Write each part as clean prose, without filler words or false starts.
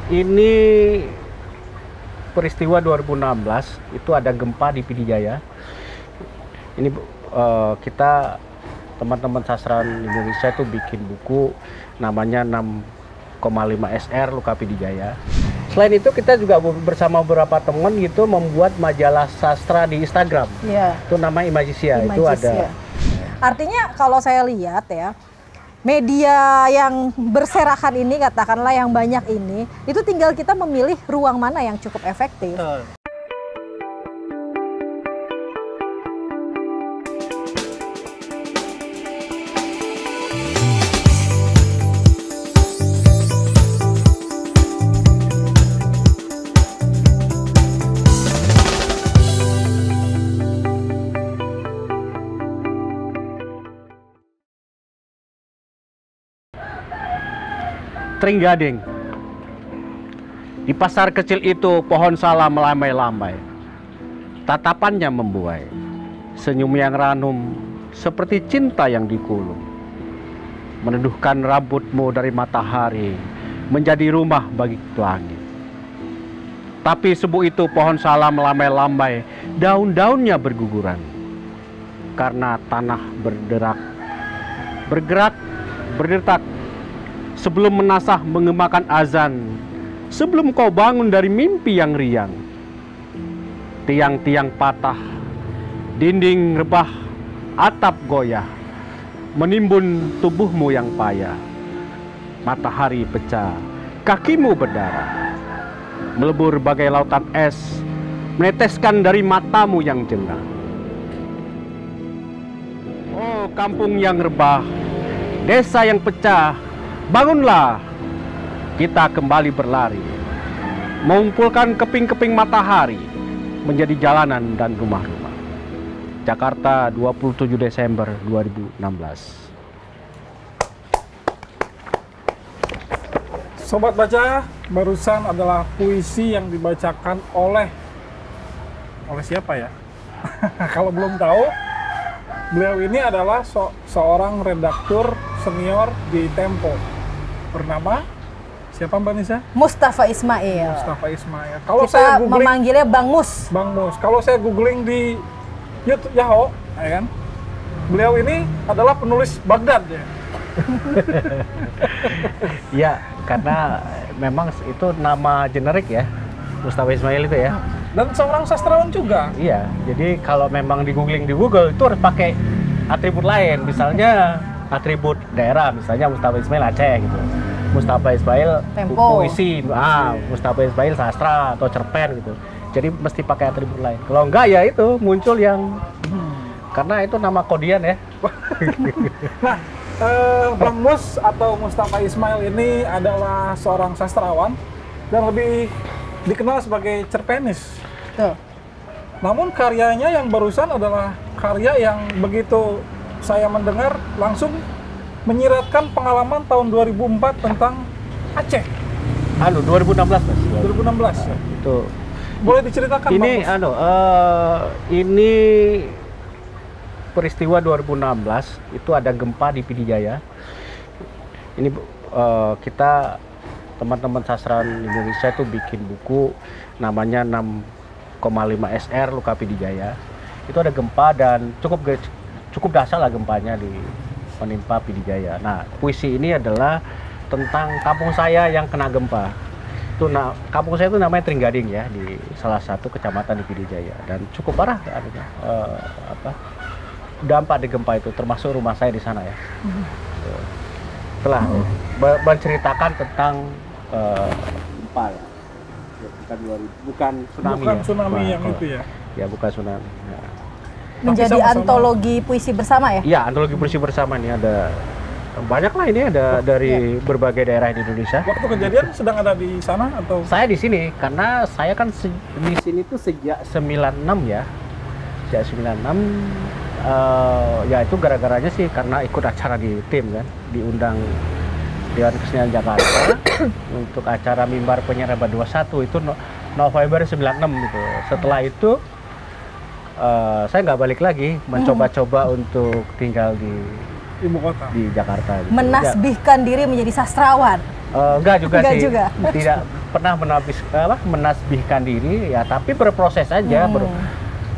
Ini peristiwa 2016, itu ada gempa di Pidijaya. Ini kita teman-teman sastrawan Indonesia itu bikin buku namanya 6,5 SR Luka Pidijaya. Selain itu kita juga bersama beberapa teman gitu membuat majalah sastra di Instagram. Iya. Itu nama Imagisia. Itu ada. Artinya kalau saya lihat ya, media yang berserakan ini, katakanlah yang banyak ini, itu tinggal kita memilih ruang mana yang cukup efektif. Trenggading. Di pasar kecil itu pohon salam melambai-lambai. Tatapannya membuai. Senyum yang ranum seperti cinta yang dikulum. Meneduhkan rambutmu dari matahari menjadi rumah bagi pelangi. Tapi subuh itu pohon salam melambai-lambai, daun-daunnya berguguran. Karena tanah bergerak, berdetak. Sebelum menasah mengemakan azan, sebelum kau bangun dari mimpi yang riang. Tiang-tiang patah, dinding rebah, atap goyah, menimbun tubuhmu yang payah. Matahari pecah, kakimu berdarah, melebur bagai lautan es, meneteskan dari matamu yang jernah. Oh kampung yang rebah, desa yang pecah, bangunlah, kita kembali berlari, mengumpulkan keping-keping matahari menjadi jalanan dan rumah-rumah. Jakarta, 27 Desember 2016. Sobat baca, barusan adalah puisi yang dibacakan oleh siapa ya? Kalau belum tahu, beliau ini adalah seorang redaktur senior di Tempo. Bernama siapa Mbak Nisa? Mustafa Ismail. Mustafa Ismail. Kalau kita saya googling, memanggilnya Bang Mus. Bang Mus. Kalau saya googling di YouTube Yahoo, ya kan? Beliau ini adalah penulis Baghdad ya. Ya, karena memang itu nama generik ya, Mustafa Ismail itu ya. Dan seorang sastrawan juga. Iya, jadi kalau memang di Google itu harus pakai atribut lain, misalnya atribut daerah, misalnya Mustafa Ismail Aceh gitu, Mustafa Ismail Tempo, puisi, Mustafa Ismail sastra atau cerpen gitu. Jadi mesti pakai atribut lain. Kalau enggak ya itu muncul yang karena itu nama kodian ya. Nah, Bang Mus atau Mustafa Ismail ini adalah seorang sastrawan dan lebih dikenal sebagai cerpenis. Tuh. Namun karyanya yang barusan adalah karya yang begitu saya mendengar langsung menyiratkan pengalaman tahun 2004 tentang Aceh. 2016 Mas. 2016 ya. Itu boleh diceritakan ini Bang Mus? Ini peristiwa 2016 itu ada gempa di Pidijaya. Ini kita teman-teman sastrawan Indonesia itu bikin buku namanya 6,5 SR Luka Pidijaya. Itu ada gempa dan cukup dahsyat lah gempanya di menimpa Pidijaya. Nah, puisi ini adalah tentang kampung saya yang kena gempa. Itu kampung saya itu namanya Trenggading ya, di salah satu kecamatan di Pidijaya dan cukup parah dampak di gempa itu, termasuk rumah saya di sana ya. Setelah menceritakan tentang gempa ya. Bukan tsunami. Bukan ya. tsunami yang itu ya. Ya, bukan tsunami. Ya. Menjadi sama-sama antologi puisi bersama ya? Iya, antologi puisi bersama nih, ada banyak lah ini, ada dari berbagai daerah di Indonesia. Waktu kejadian sedang ada di sana atau? Saya di sini karena saya kan di sini tuh sejak 96 ya. Sejak 96 ya itu gara-garanya sih karena ikut acara di tim kan, diundang Dewan Kesenian Jakarta untuk acara Mimbar Penyiaran 21 itu November 96 gitu. Setelah itu saya nggak balik lagi, mencoba-coba untuk tinggal di Ibu kota. Di Jakarta. Gitu. Menasbihkan diri menjadi sastrawan. Enggak juga Enggak sih. juga. Tidak pernah menasbihkan diri ya, tapi berproses aja,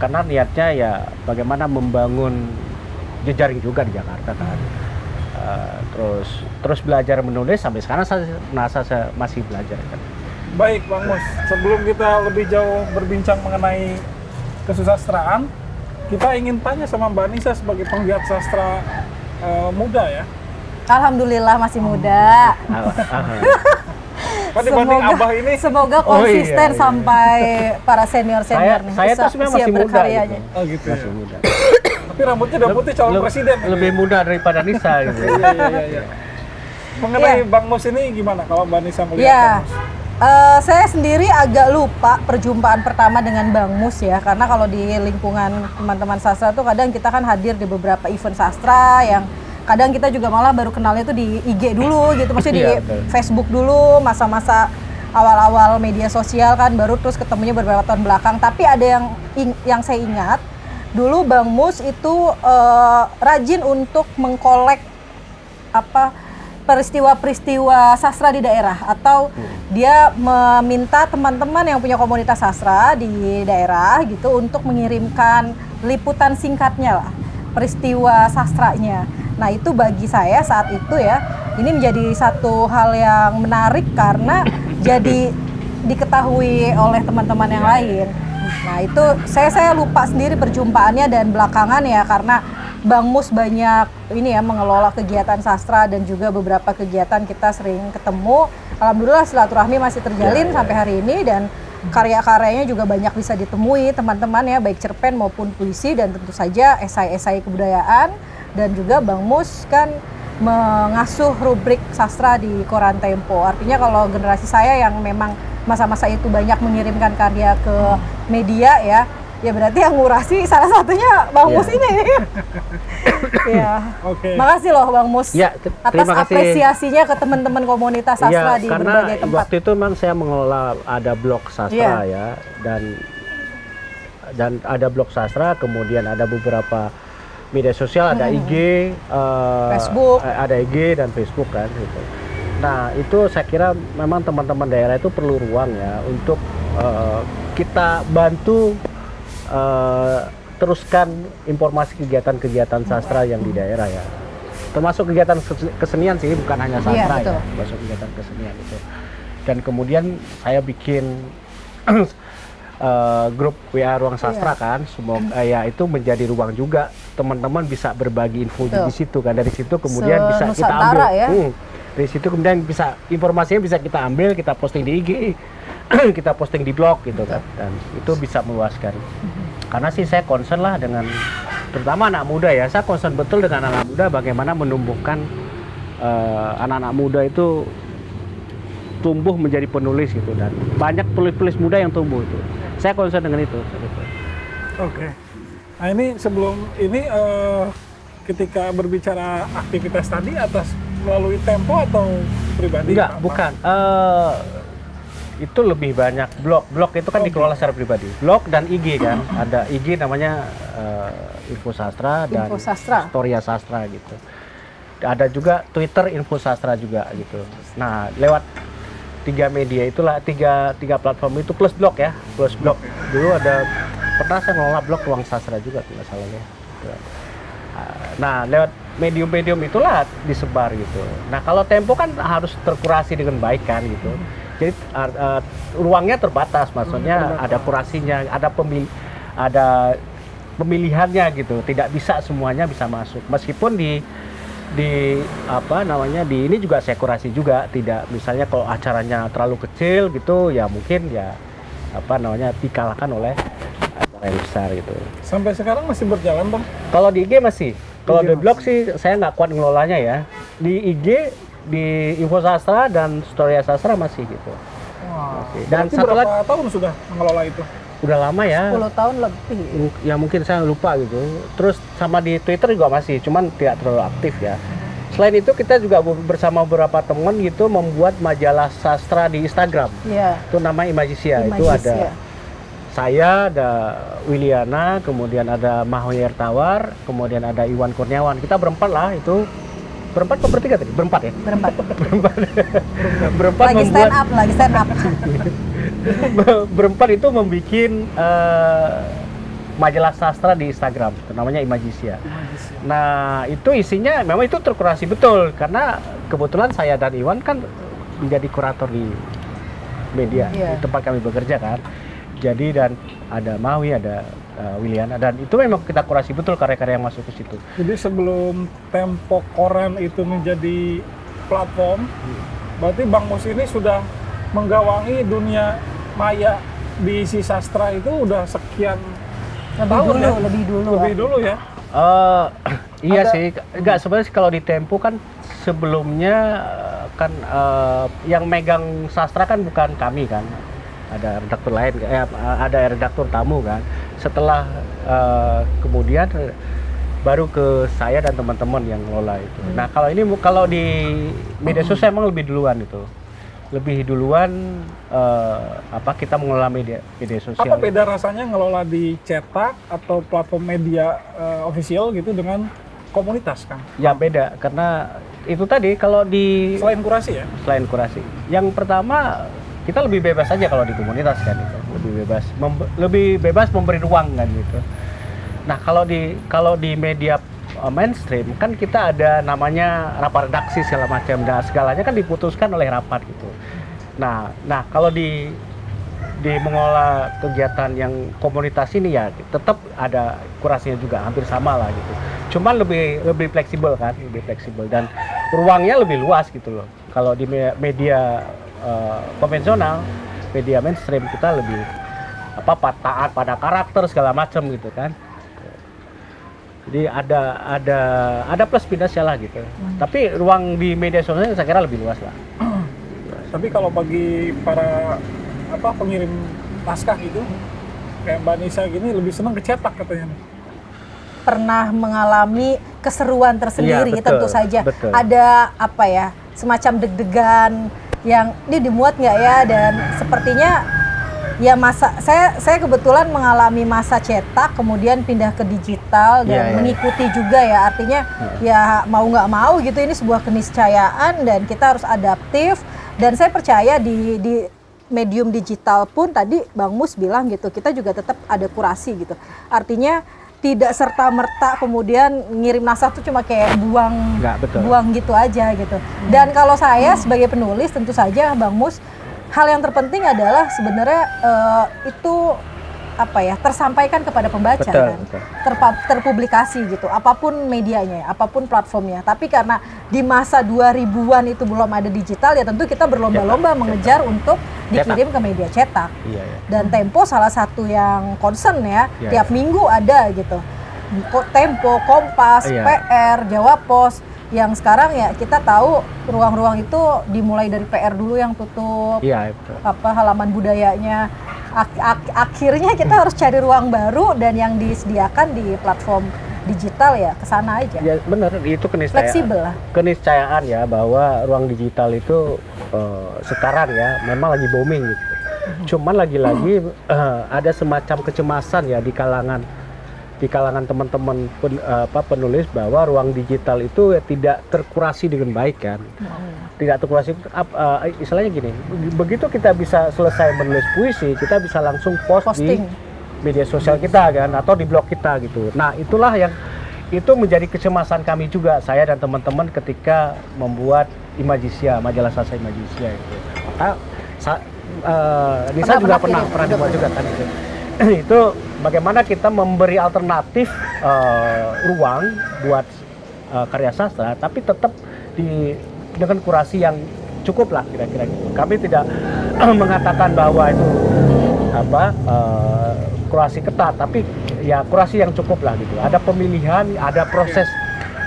karena niatnya ya bagaimana membangun jejaring juga di Jakarta kan. Terus belajar menulis sampai sekarang saya merasa saya masih belajar kan. Baik Bang Mus, sebelum kita lebih jauh berbincang mengenai kesusastraan, kita ingin tanya sama Mbak Nisa sebagai penggiat sastra muda ya. Alhamdulillah masih muda. Kan dibanding Abah ini, Semoga konsisten sampai para senior-senior nih. Saya tuh sebenarnya masih muda gitu. oh gitu ya. Masih muda. Tapi rambutnya udah putih calon presiden. Lebih muda daripada Nisa gitu. Iya. Mengenai Bang Mus ini gimana kalau Mbak Nisa melihat Bang Mus? Saya sendiri agak lupa perjumpaan pertama dengan Bang Mus ya, karena kalau di lingkungan teman-teman sastra tuh kadang kita kan hadir di beberapa event sastra yang kadang kita juga malah baru kenalnya tuh di IG dulu gitu, maksudnya di Facebook dulu, masa-masa awal-awal media sosial kan, baru terus ketemunya beberapa tahun belakang. Tapi ada yang saya ingat, dulu Bang Mus itu rajin untuk mengkolek peristiwa-peristiwa sastra di daerah, atau dia meminta teman-teman yang punya komunitas sastra di daerah gitu untuk mengirimkan liputan singkatnya lah, peristiwa sastranya. Nah itu bagi saya saat itu ya, ini menjadi satu hal yang menarik karena jadi diketahui oleh teman-teman yang lain. Nah itu saya lupa sendiri perjumpaannya, dan belakangan ya karena Bang Mus banyak ini ya mengelola kegiatan sastra dan juga beberapa kegiatan kita sering ketemu. Alhamdulillah silaturahmi masih terjalin sampai hari ini, dan karya-karyanya juga banyak bisa ditemui teman-teman ya, baik cerpen maupun puisi, dan tentu saja esai-esai kebudayaan. Dan juga Bang Mus kan mengasuh rubrik sastra di Koran Tempo. Artinya kalau generasi saya yang memang masa-masa itu banyak mengirimkan karya ke media ya berarti yang ngurasi salah satunya Bang Mus ini. Makasih loh Bang Mus atas apresiasinya ke teman-teman komunitas sastra di berbagai tempat. Waktu itu memang saya mengelola ada blog sastra ya, dan ada blog sastra, kemudian ada beberapa media sosial, ada IG, Facebook, ada IG dan Facebook kan gitu. Nah itu saya kira memang teman-teman daerah itu perlu ruang ya untuk kita bantu teruskan informasi kegiatan-kegiatan sastra yang di daerah ya, termasuk kegiatan kesenian sih, bukan hanya sastra ya, termasuk kegiatan kesenian itu. Dan kemudian saya bikin grup WA Ruang Sastra kan, semoga ya itu menjadi ruang juga teman-teman bisa berbagi info di situ kan, dari situ kemudian bisa kita ambil dari situ kemudian bisa informasinya bisa kita ambil, kita posting di IG, kita posting di blog gitu kan, dan itu bisa meluaskan. Karena sih saya concern lah dengan terutama anak muda ya, saya concern betul dengan anak muda, bagaimana menumbuhkan anak-anak muda itu tumbuh menjadi penulis gitu, dan banyak penulis-penulis muda yang tumbuh itu. Saya concern dengan itu. Oke. Nah ini sebelum ini ketika berbicara aktivitas tadi atas melalui Tempo atau pribadi? Enggak, bukan. Itu lebih banyak blog itu kan dikelola secara pribadi. Blog dan IG kan. Ada IG namanya Info Sastra dan Storia Sastra gitu. Ada juga Twitter Info Sastra juga gitu. Nah, lewat tiga media itulah, tiga platform itu plus blog ya, plus blog. Dulu ada pernah saya ngelola blog Ruang Sastra juga tidak salahnya. Nah, lewat medium-medium itulah disebar gitu. Nah, kalau Tempo kan harus terkurasi dengan baik kan gitu. Jadi ruangnya terbatas, maksudnya ada kurasinya, ada pemilihannya gitu. Tidak bisa semuanya bisa masuk. Meskipun di ini juga saya kurasi juga, tidak misalnya kalau acaranya terlalu kecil gitu ya mungkin ya dikalahkan oleh acara yang besar gitu. Sampai sekarang masih berjalan Bang? Kalau di IG masih, kalau di blog sih saya nggak kuat ngelolanya ya. Di IG, di Info Sastra dan Storia Sastra masih gitu. Masih. Dan berapa tahun sudah mengelola itu? Udah lama ya. 10 tahun lebih. Ya mungkin saya lupa gitu. Terus sama di Twitter juga masih, cuman tidak terlalu aktif ya. Selain itu kita juga bersama beberapa teman gitu membuat majalah sastra di Instagram. Iya. Itu nama Imagisia. Itu ada saya, ada Wiliana, kemudian ada Mahoyer Tawar, kemudian ada Iwan Kurniawan. Kita berempat lah itu berempat atau bertiga tadi? Berempat ya? Berempat. Berempat Lagi stand up, lagi stand up. berempat itu membuat majalah sastra di Instagram, namanya Imagisia. Nah, itu isinya memang itu terkurasi betul karena kebetulan saya dan Iwan kan menjadi kurator di media di tempat kami bekerja kan. Jadi dan ada Mawi, ada Wiliana, dan itu memang kita kurasi betul karya-karya yang masuk ke situ. Jadi sebelum Tempo Koran itu menjadi platform, berarti Bang Mus ini sudah menggawangi dunia maya di isi sastra itu udah sekian tahun ya? Lebih dulu ya? Iya sih, enggak sebenarnya kalau di Tempo kan sebelumnya kan yang megang sastra kan bukan kami kan, ada redaktur lain, ada redaktur tamu kan. Setelah kemudian baru ke saya dan teman-teman yang ngelola itu. Nah kalau di media sosial emang lebih duluan itu. Lebih duluan kita mengelola media sosial. Apa beda rasanya ngelola di cetak atau platform media official gitu dengan komunitas, Kang? Ya beda, karena itu tadi kalau di selain kurasi ya? Selain kurasi. Yang pertama kita lebih bebas aja kalau di komunitas kan itu. Lebih bebas memberi ruang kan gitu. Nah, kalau di media mainstream kan kita ada namanya rapat redaksi segala macam, dan segalanya kan diputuskan oleh rapat gitu. Nah kalau di mengelola kegiatan yang komunitas ini ya tetap ada kurasinya juga, hampir sama lah gitu. Cuman lebih fleksibel kan, lebih fleksibel dan ruangnya lebih luas gitu loh. Kalau di media konvensional, media mainstream kita lebih taat pada karakter segala macam gitu kan. Jadi ada plus minusnya lah gitu. Tapi ruang di media sosial saya kira lebih luas lah. Tapi kalau bagi para pengirim naskah gitu, kayak Mbak Nisa gini lebih senang kecetak katanya nih. Pernah mengalami keseruan tersendiri, ya, betul, tentu saja. Betul. Ada semacam deg-degan yang ini dimuat nggak ya, dan sepertinya ya saya kebetulan mengalami masa cetak kemudian pindah ke digital dan mengikuti juga ya, artinya ya mau nggak mau gitu, ini sebuah keniscayaan dan kita harus adaptif. Dan saya percaya di medium digital pun tadi Bang Mus bilang gitu, kita juga tetap ada kurasi gitu, artinya tidak serta-merta kemudian ngirim naskah tuh cuma kayak buang gitu aja gitu. Dan kalau saya sebagai penulis tentu saja Bang Mus, hal yang terpenting adalah sebenarnya itu tersampaikan kepada pembaca. Betul, kan, terpublikasi gitu, apapun medianya, apapun platformnya. Tapi karena di masa 2000-an itu belum ada digital, ya tentu kita berlomba-lomba mengejar untuk dikirim ke media cetak. Dan Tempo salah satu yang concern ya, tiap minggu ada gitu. Tempo, Kompas, PR, Jawa Pos. Yang sekarang ya kita tahu ruang-ruang itu dimulai dari PR dulu yang tutup, halaman budayanya. Akhirnya kita harus cari ruang baru, dan yang disediakan di platform digital ya kesana aja. Ya benar, itu keniscayaan. Fleksibel lah. Keniscayaan ya bahwa ruang digital itu sekarang ya memang lagi booming gitu. Cuman lagi-lagi ada semacam kecemasan ya di kalangan teman-teman penulis bahwa ruang digital itu tidak terkurasi dengan baik kan. Tidak terkurasi, istilahnya gini, begitu kita bisa selesai menulis puisi, kita bisa langsung posting di media sosial kita kan, atau di blog kita gitu. Nah itulah yang itu menjadi kecemasan kami juga, saya dan teman-teman ketika membuat Imagisia, majalah sastra Imagisia itu. Nisa juga pernah dibuat juga kan itu. Itu bagaimana kita memberi alternatif ruang buat karya sastra, tapi tetap dengan kurasi yang cukup lah kira-kira gitu. Kami tidak mengatakan bahwa itu kurasi ketat, tapi ya kurasi yang cukup lah gitu. Ada pemilihan, ada proses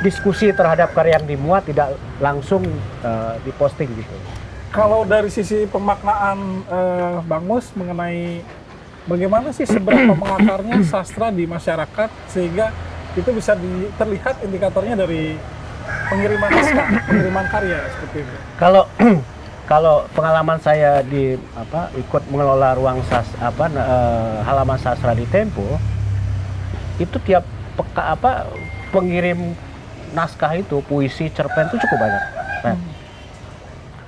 diskusi terhadap karya yang dimuat, tidak langsung diposting gitu. Kalau dari sisi pemaknaan Bang Mus mengenai bagaimana sih seberapa mengakarnya sastra di masyarakat sehingga itu bisa terlihat indikatornya dari pengiriman naskah, pengiriman karya seperti itu. Kalau pengalaman saya ikut mengelola ruang halaman sastra di Tempo, itu tiap pengirim naskah itu, puisi, cerpen itu cukup banyak. Nah,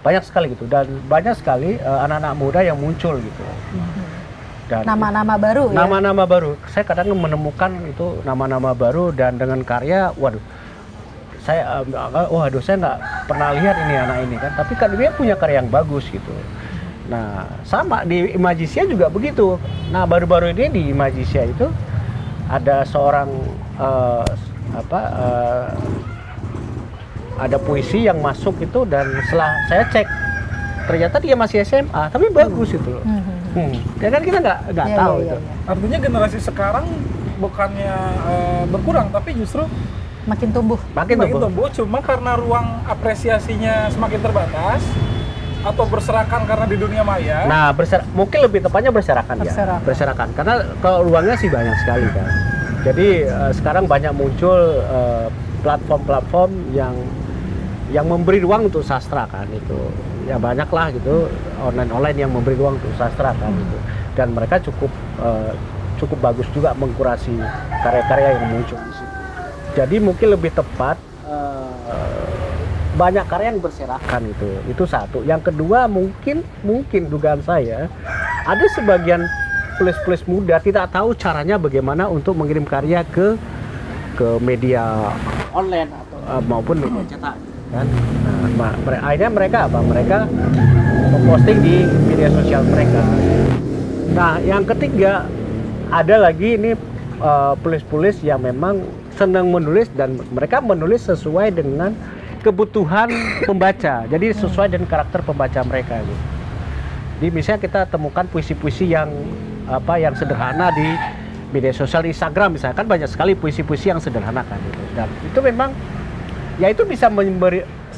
banyak sekali gitu, dan banyak sekali anak-anak muda yang muncul gitu. Dan Nama-nama baru ya? nama-nama baru. Saya kadang menemukan itu nama-nama baru, dan dengan karya, waduh, saya nggak pernah lihat ini anak ini kan, tapi kan dia punya karya yang bagus gitu. Nah, sama di Imagisia juga begitu. Nah, baru-baru ini di Imagisia itu ada seorang ada puisi yang masuk itu, dan setelah saya cek ternyata dia masih SMA, tapi bagus itu loh. Ya kan kita nggak tahu itu. Artinya generasi sekarang bukannya berkurang, tapi justru Makin tumbuh. makin tumbuh, cuma karena ruang apresiasinya semakin terbatas atau berserakan karena di dunia maya. Nah, mungkin lebih tepatnya berserakan. Berserakan. Karena kalau ruangnya sih banyak sekali kan. Jadi sekarang banyak muncul platform-platform yang memberi ruang untuk sastra kan itu. Ya banyak lah gitu, online yang memberi ruang untuk sastra kan gitu. Dan mereka cukup bagus juga mengkurasi karya-karya yang muncul di situ. Jadi mungkin lebih tepat banyak karya yang berserakan itu satu. Yang kedua mungkin dugaan saya ada sebagian penulis-penulis muda tidak tahu caranya bagaimana untuk mengirim karya ke media online atau maupun media cetak kan. Nah, akhirnya mereka memposting di media sosial mereka. Nah, yang ketiga ada lagi ini penulis-penulis yang memang senang menulis, dan mereka menulis sesuai dengan kebutuhan pembaca. Jadi sesuai dengan karakter pembaca mereka gitu. Jadi misalnya kita temukan puisi-puisi yang sederhana di media sosial, di Instagram misalkan banyak sekali puisi-puisi yang sederhana kan gitu. Dan itu memang ya itu bisa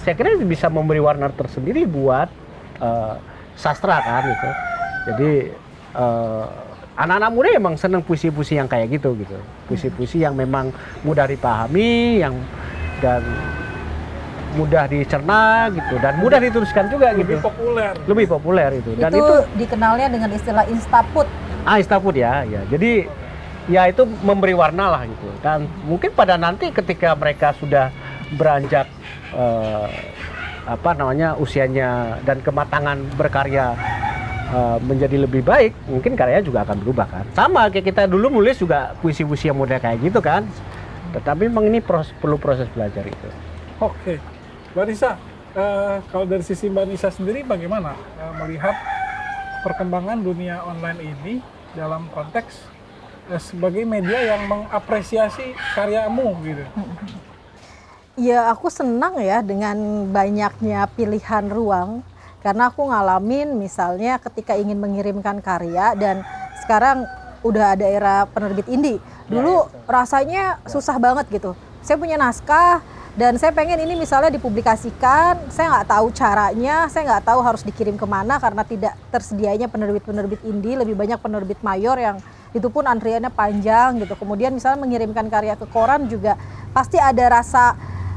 saya kira bisa memberi warna tersendiri buat sastra kan gitu. Jadi anak-anak muda emang seneng puisi-puisi yang kayak gitu. Puisi-puisi yang memang mudah dipahami, dan mudah dicerna gitu, dan mudah dituliskan juga gitu. Lebih populer itu. Dan itu dikenalnya dengan istilah instaput. Instaput ya. Jadi ya itu memberi warna lah gitu. Dan mungkin pada nanti ketika mereka sudah beranjak usianya dan kematangan berkarya menjadi lebih baik, mungkin karyanya juga akan berubah kan. Sama kayak kita dulu nulis juga puisi-puisi yang mudah kayak gitu kan. Tetapi memang ini perlu proses belajar itu. Oke, Mbak Nisa, kalau dari sisi Mbak Nisa sendiri bagaimana melihat perkembangan dunia online ini dalam konteks sebagai media yang mengapresiasi karyamu gitu? Ya, aku senang ya dengan banyaknya pilihan ruang. Karena aku ngalamin misalnya ketika ingin mengirimkan karya, dan sekarang udah ada era penerbit indie. Dulu rasanya susah banget gitu. Saya punya naskah dan saya pengen ini misalnya dipublikasikan, saya nggak tahu caranya, saya nggak tahu harus dikirim kemana karena tidak tersedianya penerbit-penerbit indie, lebih banyak penerbit mayor yang itu pun antriannya panjang gitu. Kemudian misalnya mengirimkan karya ke koran juga pasti ada rasa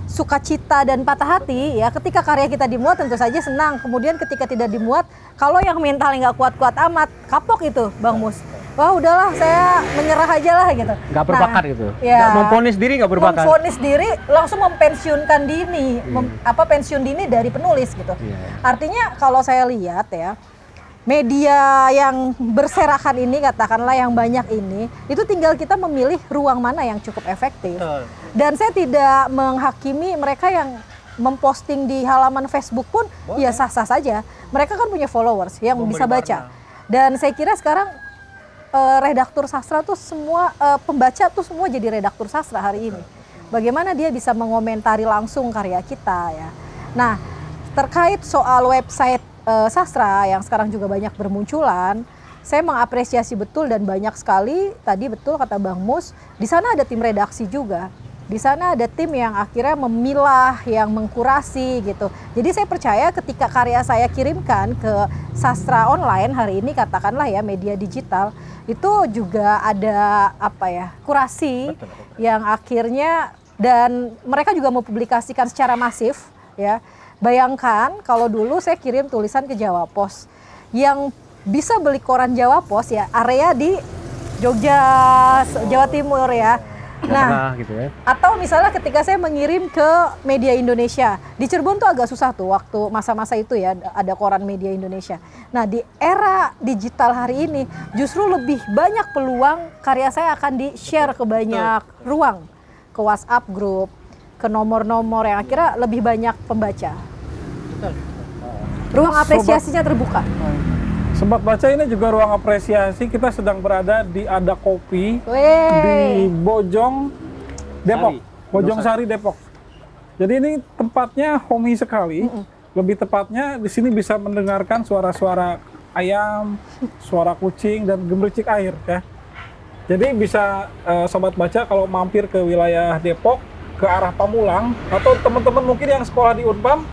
sukacita dan patah hati ya. Ketika karya kita dimuat tentu saja senang, kemudian ketika tidak dimuat, kalau yang mentalnya nggak kuat-kuat amat, kapok itu Bang Mus. Wah udahlah, saya menyerah aja lah gitu. Nggak berbakat gitu. Ya, memvonis diri nggak berbakat. Memvonis diri langsung mempensiunkan dini, pensiun dini dari penulis gitu. Artinya kalau saya lihat ya, media yang berserakan ini, katakanlah yang banyak ini, itu tinggal kita memilih ruang mana yang cukup efektif. Dan saya tidak menghakimi mereka yang memposting di halaman Facebook pun, ya sah-sah saja. Mereka kan punya followers yang bisa baca. Dan saya kira sekarang redaktur sastra tuh semua, pembaca tuh semua jadi redaktur sastra hari ini. Bagaimana dia bisa mengomentari langsung karya kita ya. Nah, terkait soal website sastra yang sekarang juga banyak bermunculan, saya mengapresiasi betul dan banyak sekali, tadi betul kata Bang Mus, di sana ada tim redaksi juga. Di sana ada tim yang akhirnya memilah, yang mengkurasi gitu. Jadi saya percaya ketika karya saya kirimkan ke sastra online hari ini, katakanlah ya media digital, itu juga ada kurasi yang akhirnya, dan mereka juga mempublikasikan secara masif ya. Bayangkan kalau dulu saya kirim tulisan ke Jawa Pos, yang bisa beli koran Jawa Pos ya area di Jogja, Jawa Timur ya. nggak pernah gitu ya. Atau misalnya ketika saya mengirim ke media Indonesia, di Cirebon tuh agak susah tuh waktu masa-masa itu ya, ada koran media Indonesia. Nah di era digital hari ini justru lebih banyak peluang karya saya akan di-share ke banyak ruang, ke WhatsApp grup, ke nomor-nomor yang akhirnya lebih banyak pembaca. Ruang apresiasinya terbuka. Sobat Baca, ini juga ruang apresiasi. Kita sedang berada di Ada Kopi di Bojong Depok, Bojong Sari Depok. Jadi ini tempatnya homey sekali. Lebih tepatnya di sini bisa mendengarkan suara-suara ayam, suara kucing dan gemericik air ya. Jadi bisa Sobat Baca kalau mampir ke wilayah Depok ke arah Pamulang atau teman-teman mungkin yang sekolah di Unpam,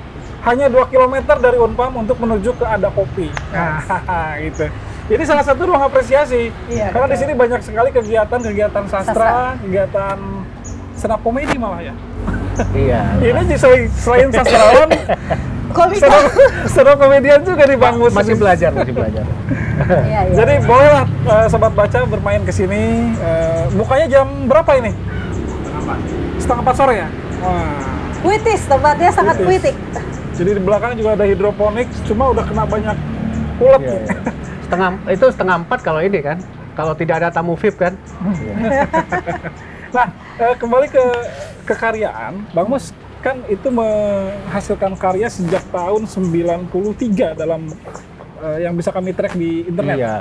hanya 2 km dari Unpam untuk menuju ke Ada Kopi. Nah, gitu. Jadi salah satu ruang apresiasi. Iya, karena di sini banyak sekali kegiatan sastra, kegiatan stand-up komedi malah ya. Iya. Ini selain sastrawan, stand-up komedian juga di Bang Mus. Masih belajar. Iya. Jadi bolehlah Sobat Baca bermain ke sini. Bukanya jam berapa ini? Setengah 4 sore ya? Wah. Puitis, tempatnya sangat puitik. Jadi di belakang juga ada hidroponik, cuma udah kena banyak ulet. Iya. Setengah 4 kalau ini kan, kalau tidak ada tamu VIP kan. Nah, kembali ke kekaryaan, Bang Mus kan itu menghasilkan karya sejak tahun 93 dalam yang bisa kami track di internet. Iya,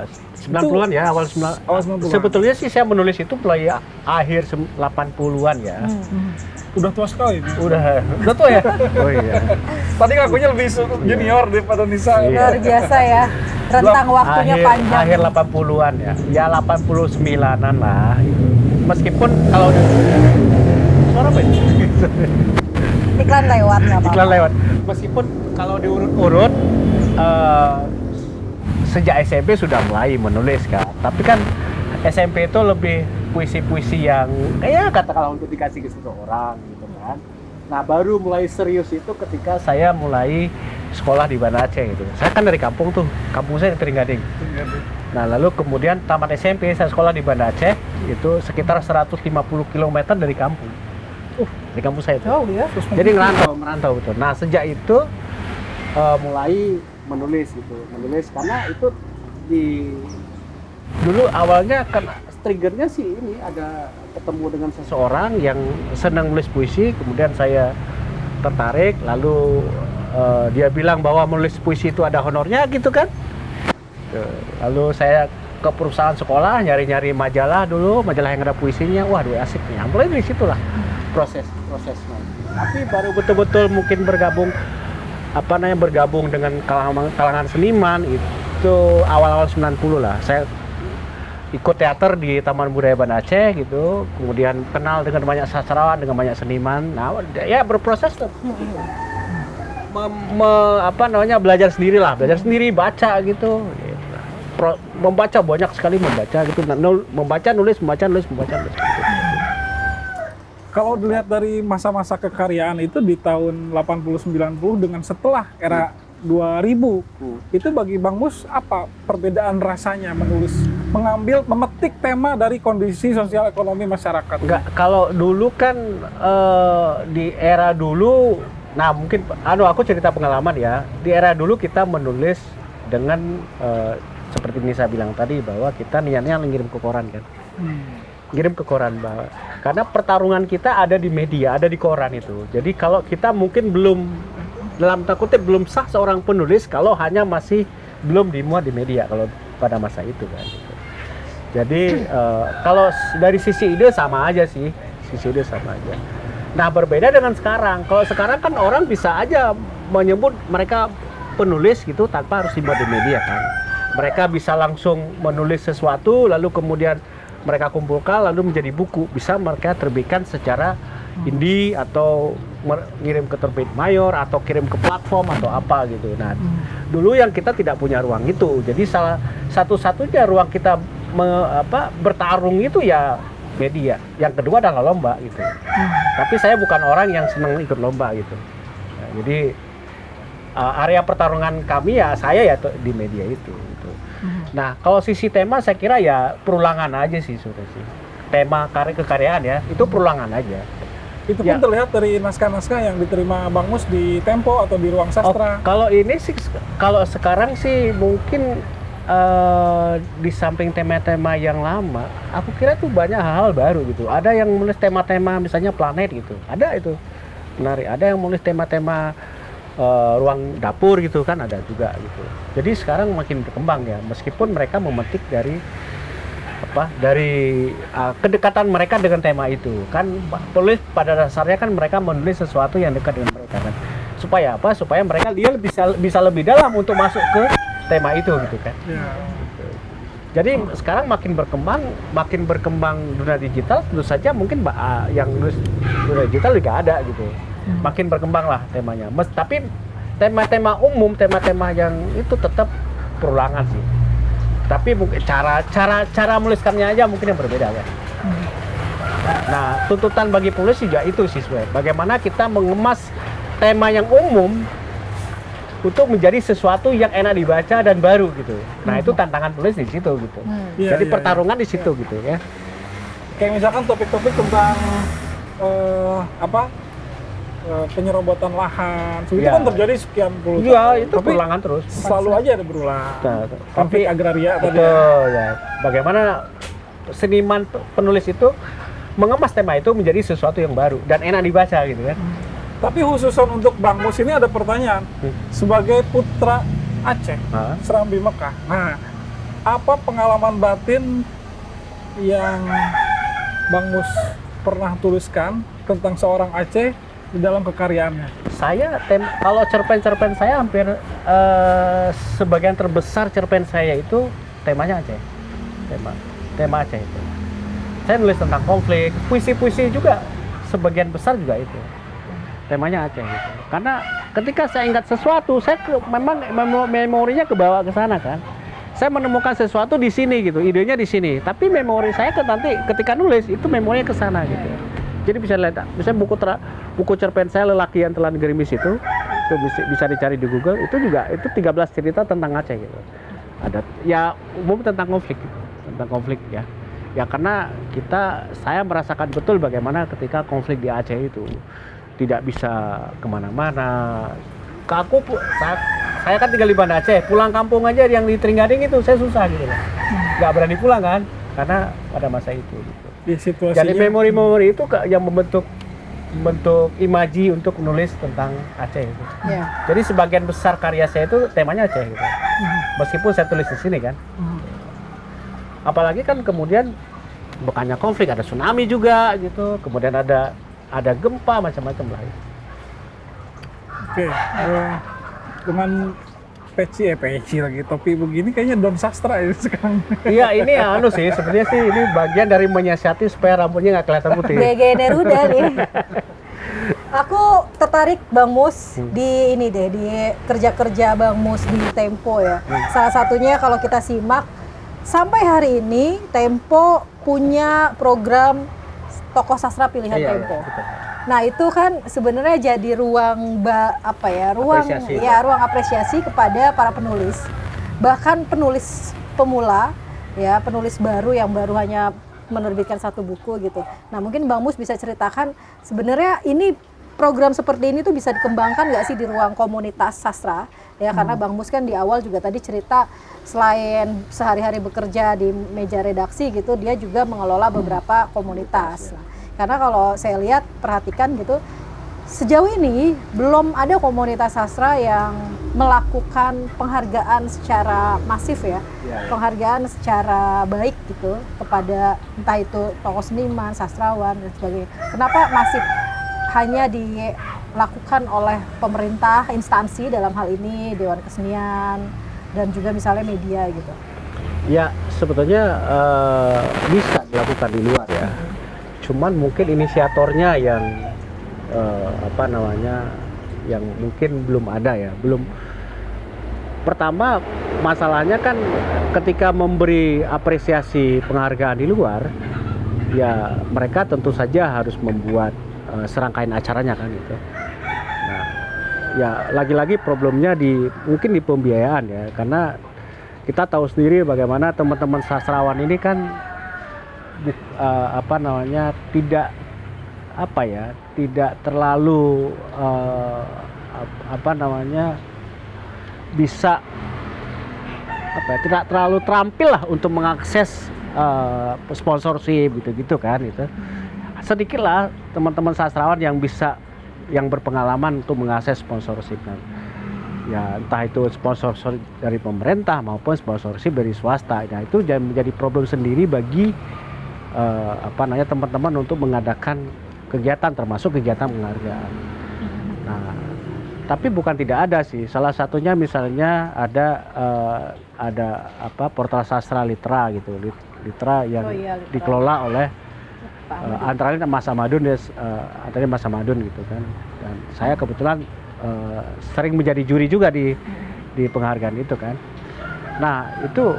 90-an ya, awal 90-an. Sebetulnya sih saya menulis itu mulai akhir 80-an ya. Udah tua sekali. Udah tua ya? Oh iya. Tadi ngakunya lebih junior daripada Nisa. Luar biasa ya. Rentang waktunya panjang. Akhir 80-an ya. Ya 89-an lah. Meskipun kalau suara apa ini? Iklan lewat nggak apa-apa. Iklan lewat. Meskipun kalau diurut-urut sejak SMP sudah mulai menulis kan. Tapi kan SMP itu lebih puisi-puisi yang kayak katakanlah untuk dikasih ke seseorang gitu kan. Nah baru mulai serius itu ketika saya mulai sekolah di Banda Aceh gitu. Saya kan dari kampung tuh, kampung saya di Tering-Gading. Nah lalu kemudian tamat SMP saya sekolah di Banda Aceh itu sekitar 150 km dari kampung. Di kampung saya itu. Oh ya. Jadi merantau betul. Nah sejak itu mulai menulis karena itu dulu awalnya kan triggernya sih ini ada ketemu dengan seseorang yang senang nulis puisi, kemudian saya tertarik, lalu dia bilang bahwa menulis puisi itu ada honornya gitu kan. Lalu saya ke perusahaan sekolah nyari-nyari majalah dulu, majalah yang ada puisinya, waduh asik nih. Mulai dari situlah prosesnya. Tapi baru betul-betul mungkin bergabung dengan kalangan seniman itu awal-awal 90 lah. Saya ikut teater di Taman Budaya Banda Aceh gitu, kemudian kenal dengan banyak sastrawan, dengan banyak seniman. Nah, ya berproses tuh. Belajar sendiri, baca gitu. Membaca banyak sekali gitu. Membaca, nulis. Kalau dilihat dari masa-masa kekaryaan itu di tahun 80-90 dengan setelah era 2000, itu bagi Bang Mus apa perbedaan rasanya memetik tema dari kondisi sosial ekonomi masyarakat? Enggak, kalau dulu kan di era dulu, nah mungkin aku cerita pengalaman ya. Di era dulu kita menulis dengan seperti ini saya bilang tadi bahwa kita niatnya ngirim ke koran kan. Kirim ke koran bahwa karena pertarungan kita ada di media, ada di koran itu. Jadi kalau kita mungkin belum dalam tanda kutip belum sah seorang penulis kalau hanya masih belum dimuat di media kalau pada masa itu kan. Gitu. Jadi kalau dari sisi ide sama aja sih, Nah berbeda dengan sekarang. Kalau sekarang kan orang bisa aja menyebut mereka penulis gitu tanpa harus dimuat di media kan. Mereka bisa langsung menulis sesuatu lalu kemudian mereka kumpulkan lalu menjadi buku, bisa mereka terbitkan secara indie atau ngirim ke terbit mayor atau kirim ke platform atau apa gitu. Nah, dulu yang kita tidak punya ruang itu. Jadi salah satu-satunya ruang kita bertarung itu ya media. Yang kedua adalah lomba gitu. Tapi saya bukan orang yang senang ikut lomba gitu. Nah, jadi area pertarungan kami ya saya ya di media itu gitu. Nah, kalau sisi tema saya kira ya perulangan aja sih sudah sih. tema kekaryaan ya, itu perulangan aja. Itu pun terlihat dari naskah-naskah yang diterima Bang Mus di Tempo atau di Ruang Sastra. Kalau ini sih, kalau sekarang sih mungkin di samping tema-tema yang lama, aku kira tuh banyak hal-hal baru gitu. Ada yang menulis tema-tema misalnya planet gitu, ada itu menarik. Ada yang menulis tema-tema ruang dapur gitu kan, ada juga gitu. Jadi sekarang makin berkembang ya, meskipun mereka memetik dari kedekatan mereka dengan tema itu kan. Penulis pada dasarnya kan mereka menulis sesuatu yang dekat dengan mereka kan, supaya apa, supaya dia bisa lebih dalam untuk masuk ke tema itu gitu kan ya. Gitu. Jadi sekarang makin berkembang dunia digital, tentu saja mungkin yang nulis dunia digital juga ada gitu, makin berkembang lah temanya. Tapi tema-tema umum, tema-tema yang itu tetap perulangan sih. Tapi mungkin cara menuliskannya aja mungkin yang berbeda ya. Nah, tuntutan bagi penulis juga itu sih sebenarnya. Bagaimana kita mengemas tema yang umum untuk menjadi sesuatu yang enak dibaca dan baru gitu. Nah, itu tantangan penulis di situ gitu. Jadi pertarungan di situ gitu ya. Kayak misalkan topik-topik tentang penyerobotan lahan, itu kan terjadi sekian puluh tahun. Iya, itu berulangan terus. Selalu aja ada berulang. Konflik agraria tadi. Ya. Bagaimana seniman penulis itu mengemas tema itu menjadi sesuatu yang baru dan enak dibaca gitu kan. Tapi khususan untuk Bang Mus ini ada pertanyaan. Sebagai putra Aceh, Serambi Mekah. Nah, apa pengalaman batin yang Bang Mus pernah tuliskan tentang seorang Aceh di dalam kekaryaannya? Saya kalau cerpen-cerpen saya hampir sebagian terbesar cerpen saya itu temanya Aceh. Tema Aceh itu. Saya nulis tentang konflik, puisi-puisi juga sebagian besar juga itu. Temanya Aceh gitu. Karena ketika saya ingat sesuatu, memang memorinya kebawa ke sana kan. Saya menemukan sesuatu di sini gitu, idenya di sini. Tapi memori saya nanti ketika nulis itu memorinya ke sana gitu. Jadi bisa lihat, misalnya buku cerpen saya Lelaki yang Telan Gerimis itu bisa dicari di Google. Itu juga itu 13 cerita tentang Aceh gitu. Ada ya umum tentang konflik gitu, tentang konflik ya. Ya karena saya merasakan betul bagaimana ketika konflik di Aceh itu tidak bisa kemana-mana. Saya kan tinggal di Banda Aceh, pulang kampung aja yang di Tringgading itu saya susah gitu loh. Nggak berani pulang kan, karena pada masa itu gitu. Jadi memori-memori itu yang membentuk imaji untuk menulis tentang Aceh gitu. Jadi sebagian besar karya saya itu temanya Aceh gitu. Meskipun saya tulis di sini kan. Apalagi kan kemudian bukannya konflik, ada tsunami juga gitu, kemudian ada gempa macam-macam lah. Oke, dengan peci lagi topi begini kayaknya Don Sastra ini sekarang. Iya, ini sih sebenarnya sih ini bagian dari menyiasati supaya rambutnya nggak kelihatan putih. BG Neruda nih. Aku tertarik Bang Mus di ini deh, di kerja-kerja Bang Mus di Tempo ya. Salah satunya kalau kita simak sampai hari ini Tempo punya program tokoh sastra pilihan Tempo. Betul. Nah itu kan sebenarnya jadi ruang ruang apresiasi kepada para penulis, bahkan penulis pemula, ya penulis baru yang baru hanya menerbitkan satu buku gitu. Nah mungkin Bang Mus bisa ceritakan sebenarnya ini program seperti ini tuh bisa dikembangkan nggak sih di ruang komunitas sastra? Ya karena Bang Mus kan di awal juga tadi cerita selain sehari-hari bekerja di meja redaksi gitu, dia juga mengelola beberapa komunitas. Nah, karena kalau saya lihat, perhatikan gitu, sejauh ini belum ada komunitas sastra yang melakukan penghargaan secara masif ya, penghargaan secara baik gitu kepada entah itu tokoh seniman, sastrawan dan sebagainya. Kenapa masih hanya dilakukan oleh pemerintah, instansi dalam hal ini Dewan Kesenian dan juga misalnya media gitu? Ya sebetulnya bisa dilakukan di luar ya. Cuman mungkin inisiatornya yang yang mungkin belum ada ya, belum. Pertama masalahnya kan ketika memberi apresiasi penghargaan di luar, ya mereka tentu saja harus membuat serangkaian acaranya kan gitu. Nah, ya lagi-lagi problemnya mungkin di pembiayaan ya, karena kita tahu sendiri bagaimana teman-teman sastrawan ini kan apa namanya, tidak terlalu apa namanya, bisa tidak terlalu terampil lah untuk mengakses sponsorship gitu kan itu. Sedikit lah teman-teman sastrawan yang berpengalaman untuk mengakses sponsorship kan. Ya entah itu sponsorship dari pemerintah maupun sponsorship dari swasta. Nah itu menjadi problem sendiri bagi apa namanya, teman-teman untuk mengadakan kegiatan, termasuk kegiatan penghargaan. Nah tapi bukan tidak ada sih. Salah satunya misalnya ada apa, portal sastra Litra gitu, Litra yang Litra. dikelola oleh antara lain Mas Amadun ya, antara Mas Amadun gitu kan. Dan saya kebetulan sering menjadi juri juga di penghargaan itu kan. Nah itu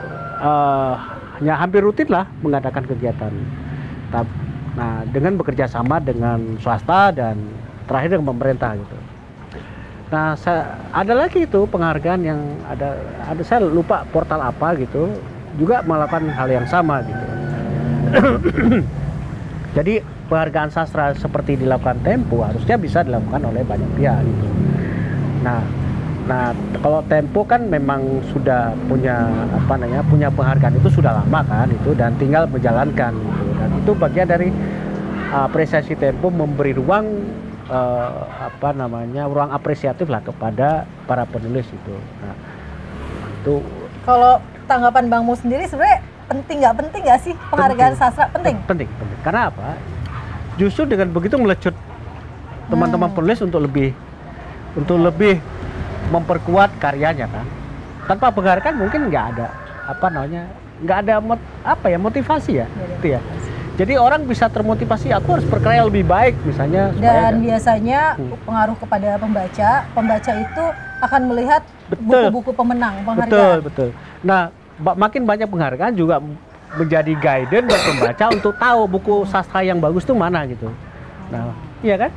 ya hampir rutin lah mengadakan kegiatan. Nah dengan bekerja sama dengan swasta dan terakhir dengan pemerintah gitu. Nah ada lagi itu penghargaan yang ada saya lupa portal apa gitu, juga melakukan hal yang sama gitu. Jadi penghargaan sastra seperti dilakukan Tempo harusnya bisa dilakukan oleh banyak pihak gitu. Nah kalau Tempo kan memang sudah punya apa namanya, punya penghargaan itu sudah lama kan itu, dan tinggal menjalankan gitu. Dan itu bagian dari apresiasi Tempo, memberi ruang apa namanya, ruang apresiatif lah kepada para penulis itu. Nah itu kalau tanggapan Bang Mus sendiri sebenarnya penting nggak sih penghargaan sastra? Penting. Karena apa? Justru dengan begitu melecut teman-teman penulis untuk lebih memperkuat karyanya kan. Tanpa penghargaan mungkin nggak ada apa namanya, nggak ada motivasi ya, itu ya. Jadi orang bisa termotivasi, aku harus berkarya lebih baik misalnya. Dan biasanya pengaruh kepada pembaca itu akan melihat buku-buku pemenang penghargaan. Betul. Nah makin banyak penghargaan juga menjadi guidance buat pembaca untuk tahu buku sastra yang bagus itu mana gitu. Nah iya kan?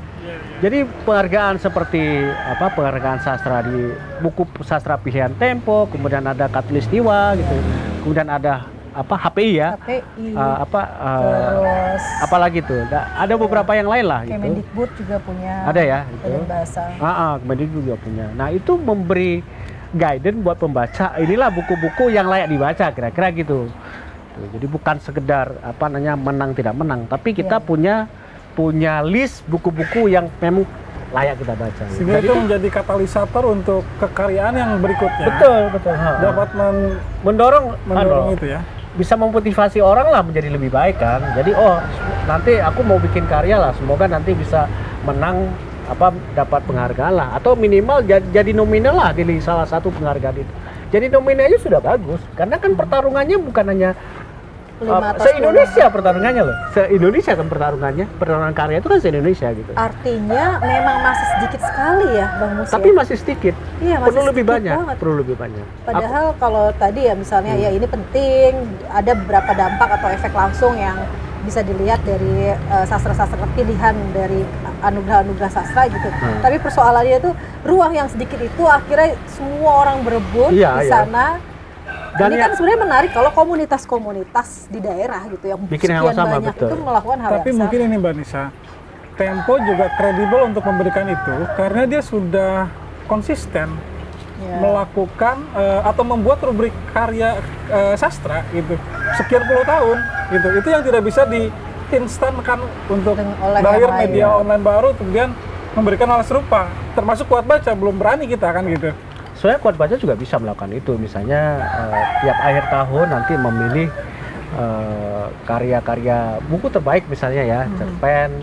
Jadi penghargaan seperti apa, penghargaan sastra di buku sastra pilihan Tempo, kemudian ada Katulistiwa gitu, kemudian ada apa, HPI ya, terus apalagi tuh, ada beberapa yang lain lah gitu. Kemendikbud juga punya, ada ya gitu. Bahasa. Kemendikbud juga punya. Nah itu memberi guidance buat pembaca, inilah buku-buku yang layak dibaca kira-kira gitu. Jadi bukan sekedar apa namanya menang tidak menang, tapi kita punya list buku-buku yang memang layak kita baca. Sehingga itu menjadi katalisator untuk kekaryaan yang berikutnya. Betul. Dapat mendorong itu ya. Bisa memotivasi orang lah menjadi lebih baik kan. Jadi nanti aku mau bikin karya lah, semoga nanti bisa menang dapat penghargaan lah, atau minimal jadi nominal lah di salah satu penghargaan itu. Jadi nominalnya sudah bagus, karena kan pertarungannya bukan hanya se-Indonesia pertarungannya loh. Se-Indonesia kan pertarungan karya itu kan se-Indonesia gitu. Artinya memang masih sedikit sekali ya Bang Mus. Tapi masih sedikit. Iya, masih perlu lebih banyak. Padahal kalau tadi ya misalnya ya ini penting, ada beberapa dampak atau efek langsung yang bisa dilihat dari sastra-sastra pilihan dari anugerah-anugerah sastra gitu. Tapi persoalannya itu ruang yang sedikit itu akhirnya semua orang berebut di sana. Dan ini kan sebenarnya menarik kalau komunitas-komunitas di daerah gitu yang bikin sekian sama, banyak betul. itu melakukan hal Tapi yang sama. mungkin ini Mbak Nisa, Tempo juga kredibel untuk memberikan itu karena dia sudah konsisten melakukan atau membuat rubrik karya sastra gitu sekian puluh tahun gitu. Itu yang tidak bisa diinstankan untuk lahir media online baru kemudian memberikan hal serupa. Termasuk Kuat Baca belum berani kita kan gitu. Soalnya Kuat Baca juga bisa melakukan itu, misalnya tiap akhir tahun nanti memilih karya-karya buku terbaik misalnya ya, cerpen,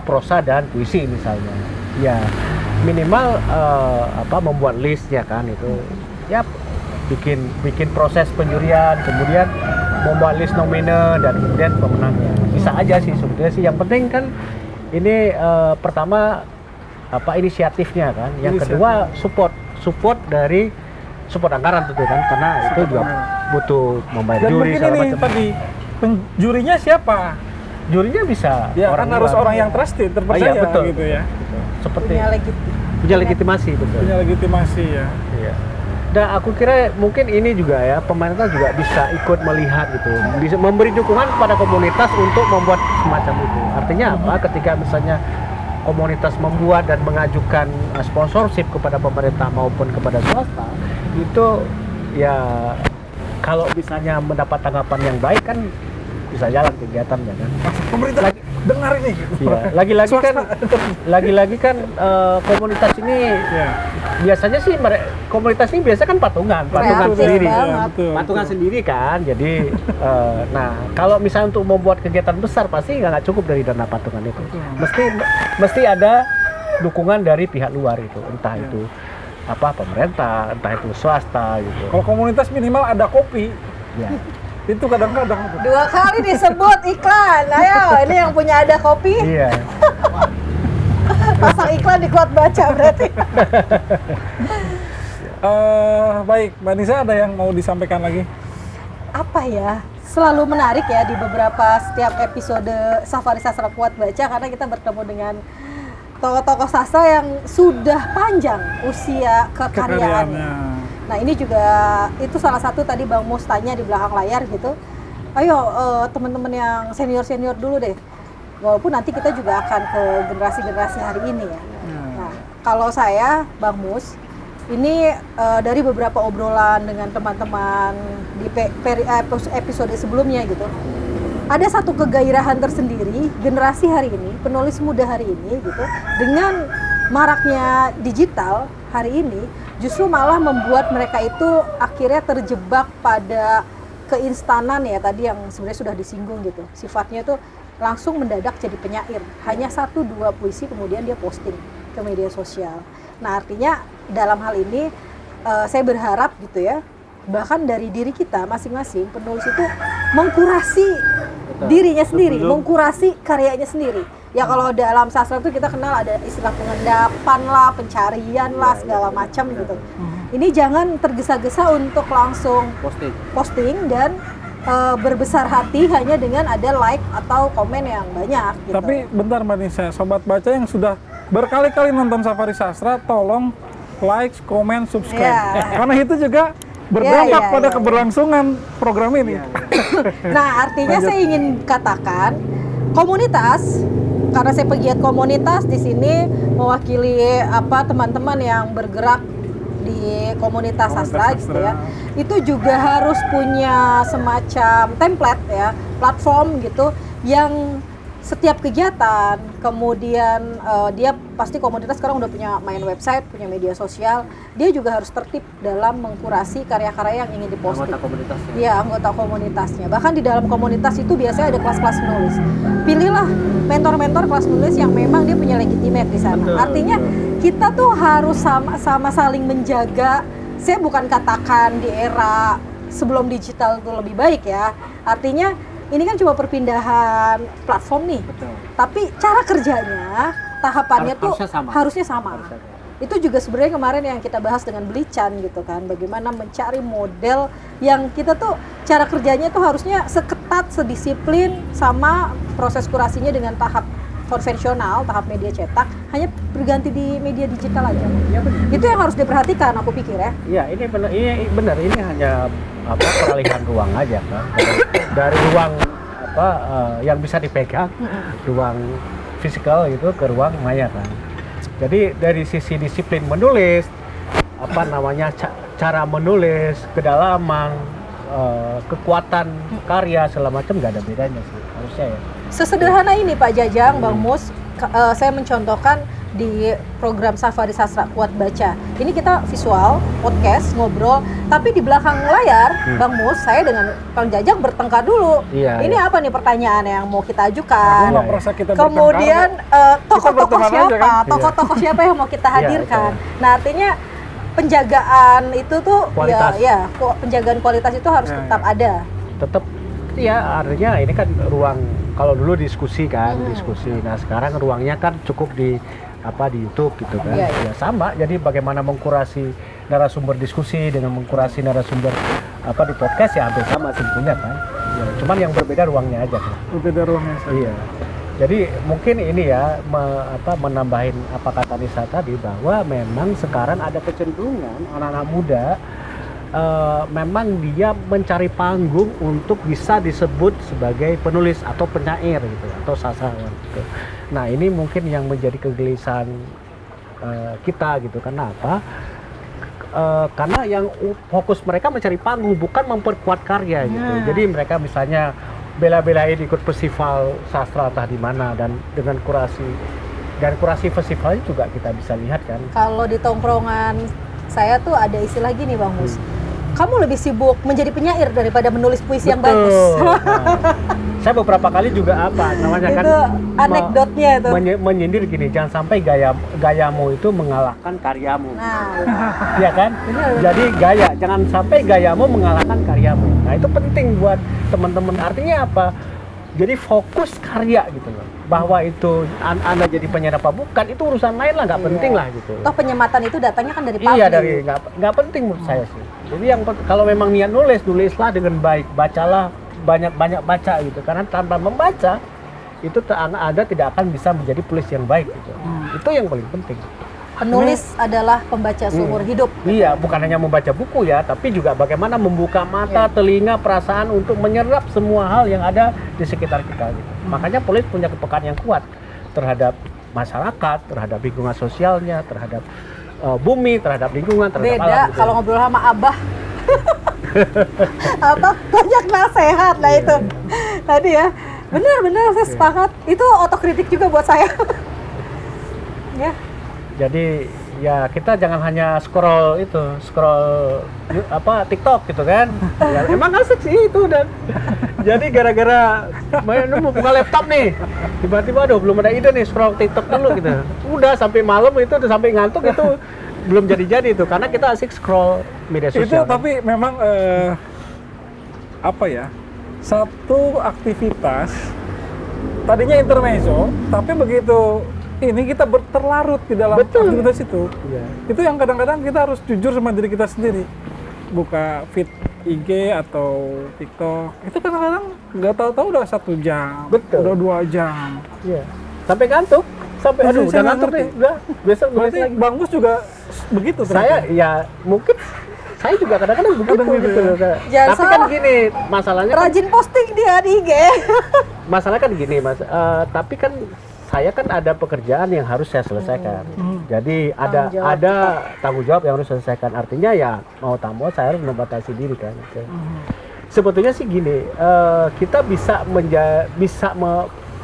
prosa dan puisi misalnya. Ya minimal membuat listnya kan itu. Ya bikin proses penjurian, kemudian membuat list nominal dan kemudian pemenangnya. Bisa aja sih sebetulnya sih. Yang penting kan ini pertama inisiatifnya kan. Yang kedua support anggaran tentu kan, karena itu juga butuh membayar dan juri segala macam. Tadi jurinya siapa? Jurinya bisa kan harus orang yang trusted, terpercaya betul, gitu ya. Betul. Seperti punya legitimasi, betul. Punya legitimasi ya. Iya. Dan aku kira mungkin ini juga ya, pemerintah juga bisa ikut melihat gitu, bisa memberi dukungan kepada komunitas untuk membuat semacam itu. Artinya apa? Ketika misalnya komunitas membuat dan mengajukan sponsorship kepada pemerintah maupun kepada swasta, itu ya kalau misalnya mendapat tanggapan yang baik kan bisa jalan kegiatannya kan. Pemerintah dengar ini. Iya, lagi-lagi kan komunitas ini biasanya sih komunitas ini biasa kan patungan Kreatif sendiri, banget. patungan sendiri kan. Jadi nah kalau misalnya untuk membuat kegiatan besar pasti nggak cukup dari dana patungan itu. Mesti ada dukungan dari pihak luar itu, entah itu apa pemerintah, entah itu swasta gitu. Kalau komunitas minimal ada kopi. Ya. Itu kadang-kadang. 2 kali disebut iklan. Ayo, ini yang punya ada kopi. Iya. Pasang iklan di Kuat Baca berarti. Baik, Mbak Nisa ada yang mau disampaikan lagi? Apa ya? Selalu menarik ya di beberapa setiap episode Safari Sastra Kuat Baca karena kita bertemu dengan tokoh-tokoh sastra yang sudah panjang usia kekaryaannya. Nah ini juga itu salah satu tadi Bang Mus tanya di belakang layar gitu. Ayo teman-teman yang senior-senior dulu deh. Walaupun nanti kita juga akan ke generasi-generasi hari ini ya. Nah kalau saya Bang Mus, ini dari beberapa obrolan dengan teman-teman di episode sebelumnya gitu. Ada satu kegairahan tersendiri generasi hari ini, penulis muda hari ini gitu. Dengan maraknya digital hari ini, justru malah membuat mereka itu akhirnya terjebak pada keinstanan ya tadi yang sebenarnya sudah disinggung gitu. Sifatnya itu langsung mendadak jadi penyair. Hanya 1-2 puisi kemudian dia posting ke media sosial. Nah artinya dalam hal ini saya berharap gitu ya, bahkan dari diri kita masing-masing penulis itu mengkurasi dirinya sendiri, mengkurasi karyanya sendiri. Ya kalau dalam sastra itu kita kenal ada istilah pengendapan lah, pencarian lah, segala macam gitu. Ini jangan tergesa-gesa untuk langsung posting dan berbesar hati hanya dengan ada like atau komen yang banyak gitu. Tapi bentar Mbak Nisa, sobat baca yang sudah berkali-kali nonton Safari Sastra, tolong like, komen, subscribe. Karena itu juga berdampak pada keberlangsungan program ini. Nah, artinya saya ingin katakan komunitas, karena saya pegiat komunitas di sini mewakili teman-teman yang bergerak di komunitas sastra gitu ya. Itu juga harus punya semacam template ya, platform gitu yang setiap kegiatan, kemudian dia pasti komunitas sekarang udah punya main website, punya media sosial, dia juga harus tertib dalam mengkurasi karya-karya yang ingin diposting. Anggota komunitasnya. Iya, anggota komunitasnya. Bahkan di dalam komunitas itu biasanya ada kelas-kelas menulis. Pilihlah mentor-mentor kelas menulis yang memang dia punya legitimate di sana. Betul, artinya kita tuh harus sama-sama saling menjaga. Saya bukan katakan di era sebelum digital itu lebih baik ya. Artinya ini kan cuma perpindahan platform nih. Betul. Tapi cara kerjanya, tahapannya harusnya sama. Itu juga sebenarnya kemarin yang kita bahas dengan Belican gitu kan. Bagaimana mencari model yang kita tuh cara kerjanya tuh harusnya seketat, sedisiplin sama proses kurasinya dengan tahap konvensional, tahap media cetak, hanya berganti di media digital aja. Ya, itu yang harus diperhatikan aku pikir ya. Iya, ini benar, ini hanya peralihan ruang aja kan. Dari ruang yang bisa dipegang, ruang fisikal gitu ke ruang maya kan. Jadi dari sisi disiplin menulis, cara menulis, kedalaman, kekuatan karya segala macam nggak ada bedanya sih harusnya ya. Sesederhana ini Pak Jajang, Bang Mus, saya mencontohkan di program Safari Sastra Kuat Baca. Ini kita visual, podcast, ngobrol, tapi di belakang layar, Bang Mus, saya dengan Kang Jajang bertengkar dulu. Ini apa nih pertanyaan yang mau kita ajukan? Kemudian tokoh-tokoh siapa? Kan? Tokoh-tokoh siapa yang mau kita hadirkan? Nah, artinya penjagaan itu tuh kualitas. Penjagaan kualitas itu harus tetap ada. Tetap ya, artinya ini kan ruang, kalau dulu diskusi kan, diskusi. Nah, sekarang ruangnya kan cukup di YouTube gitu kan. Ya sama. Jadi bagaimana mengkurasi narasumber diskusi dengan mengkurasi narasumber di podcast ya hampir sama sebetulnya kan. Ya, cuman yang berbeda ruangnya aja kan. Berbeda ruangnya saja. Iya. Jadi mungkin ini ya menambahin apa kata Nisa tadi, bahwa memang sekarang ada kecenderungan anak-anak muda memang dia mencari panggung untuk bisa disebut sebagai penulis atau penyair gitu atau sastrawan gitu. Nah ini mungkin yang menjadi kegelisahan kita gitu. Kenapa? Karena yang fokus mereka mencari panggung bukan memperkuat karya gitu. Jadi mereka misalnya bela-belain ikut festival sastra entah di mana dan dengan kurasi festivalnya juga kita bisa lihat kan. Kalau di tongkrongan saya tuh ada istilah gini Bang Mus. Kamu lebih sibuk menjadi penyair daripada menulis puisi yang bagus. Nah, saya beberapa kali juga namanya kan itu anekdotnya itu. Menyindir gini, jangan sampai gayamu itu mengalahkan karyamu. Nah, ya kan? Jadi jangan sampai gayamu mengalahkan karyamu. Nah, itu penting buat teman-teman. Artinya apa? Jadi fokus karya gitu loh. Bahwa itu Anda jadi penyair apa bukan, itu urusan lain lah, nggak penting lah gitu. Toh penyematan itu datangnya kan dari publik. Iya, dari nggak penting menurut saya sih. Jadi kalau memang niat nulislah dengan baik, bacalah banyak baca gitu. Karena tanpa membaca itu Anda tidak akan bisa menjadi penulis yang baik gitu. Itu yang paling penting. Penulis adalah pembaca seumur hidup. Iya, bukan hanya membaca buku ya, tapi juga bagaimana membuka mata, telinga, perasaan untuk menyerap semua hal yang ada di sekitar kita gitu. Makanya penulis punya kepekaan yang kuat terhadap masyarakat, terhadap lingkungan sosialnya, terhadap bumi, terhadap lingkungan, terhadap alam. Beda kalau ngobrol sama Abah. Apa banyak nasihat lah itu. Tadi ya. Benar saya sepakat. Itu otokritik juga buat saya. Ya. Jadi ya kita jangan hanya scroll TikTok gitu kan. Ya, emang asik sih itu dan jadi gara-gara mau buka laptop nih tiba-tiba aduh belum ada ide nih scroll TikTok dulu gitu. Udah sampai malam itu udah sampai ngantuk itu belum jadi itu karena kita asik scroll media sosial. Itu tapi memang satu aktivitas tadinya intermezzo tapi begitu ini kita terlarut di dalam aktivitas itu. Iya. Itu yang kadang-kadang kita harus jujur sama diri kita sendiri. Buka feed IG atau TikTok, itu kadang-kadang nggak tahu-tahu udah 1 jam, udah 2 jam. Iya. Sampai ngantuk, udah ngantuk nih, udah besok berarti lagi. Bang Mus juga begitu. Saya ya mungkin saya juga kadang-kadang begitu gitu. Jangan Tapi kan gini, masalahnya rajin posting dia di IG. Masalah kan gini Mas, tapi kan saya kan ada pekerjaan yang harus saya selesaikan. Jadi ada tanggung jawab yang harus saya selesaikan. Artinya ya mau tak mau saya harus membatasi diri kan. Sebetulnya sih gini, kita bisa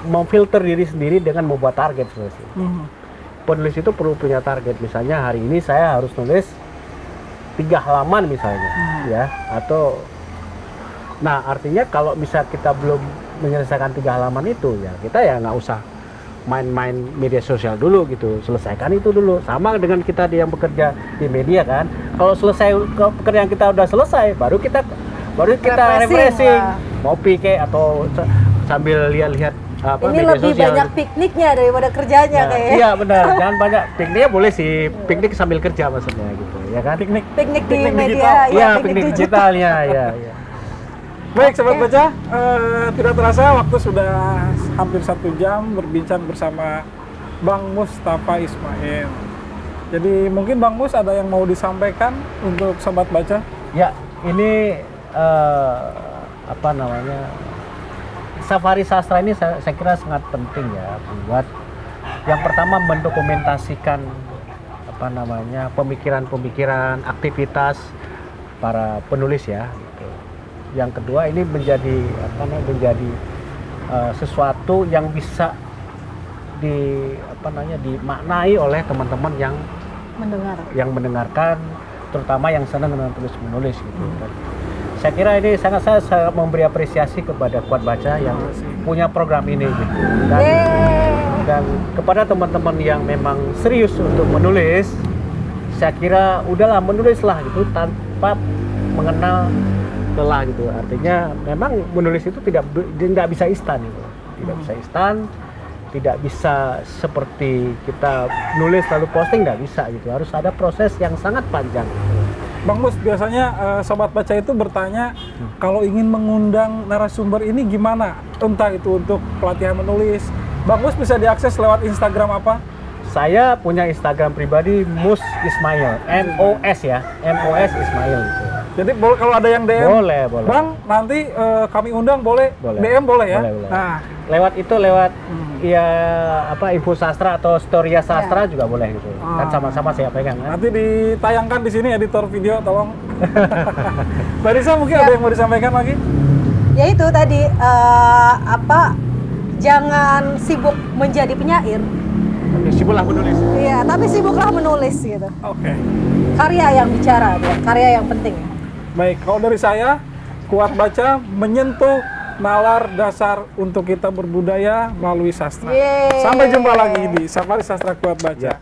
memfilter diri sendiri dengan membuat target sebenarnya. Penulis itu perlu punya target. Misalnya hari ini saya harus nulis 3 halaman misalnya, ya atau nah artinya kalau bisa kita belum menyelesaikan 3 halaman itu ya kita ya nggak usah main-main media sosial dulu gitu, selesaikan itu dulu. Sama dengan kita yang bekerja di media kan, kalau selesai pekerjaan kita udah selesai baru kita refreshing, ngopi kayak atau sambil lihat-lihat ini media lebih sosial. banyak pikniknya daripada kerjanya Ya, kayaknya. iya benar, jangan banyak pikniknya boleh sih, piknik sambil kerja maksudnya gitu ya kan. Piknik di media digital. Iya, piknik digitalnya ya. Baik Sobat Baca, tidak terasa waktu sudah hampir 1 jam berbincang bersama Bang Mustafa Ismail. Jadi mungkin Bang Mus ada yang mau disampaikan untuk Sobat Baca? Ya, ini safari sastra ini saya kira sangat penting ya buat yang pertama mendokumentasikan pemikiran-pemikiran, aktivitas para penulis ya. Gitu. Yang kedua ini menjadi sesuatu yang bisa dimaknai oleh teman-teman yang mendengarkan, terutama yang senang dengan tulis menulis gitu. Dan saya kira ini sangat memberi apresiasi kepada Kuat Baca yang punya program ini gitu. Dan kepada teman-teman yang memang serius untuk menulis, saya kira udahlah menulislah gitu tanpa mengenal lelah gitu. Artinya memang menulis itu tidak bisa instan gitu. Tidak bisa instan, tidak bisa seperti kita nulis lalu posting, nggak bisa gitu. Harus ada proses yang sangat panjang. Bang Mus, biasanya Sobat Baca itu bertanya kalau ingin mengundang narasumber ini gimana? Entah itu untuk pelatihan menulis. Bang Mus bisa diakses lewat Instagram apa? Saya punya Instagram pribadi Mus Ismail, MOS ya, MOS Ismail gitu. Jadi kalau ada yang DM, Boleh. Bang, nanti kami undang boleh? Boleh. DM boleh ya? Boleh. Nah, Lewat ya apa info sastra atau storia sastra juga boleh gitu. Kan sama-sama saya pegang kan. nanti ditayangkan di sini editor video, tolong. Mbak Risa mungkin ada yang mau disampaikan lagi? Ya itu tadi jangan sibuk menjadi penyair. Sibuklah menulis. Iya, tapi sibuklah menulis gitu. Oke. Karya yang bicara, karya yang penting. Baik, kalau dari saya, Kuat Baca menyentuh nalar dasar untuk kita berbudaya melalui sastra. Yeay. Sampai jumpa lagi di Safari Sastra Kuat Baca. Ya.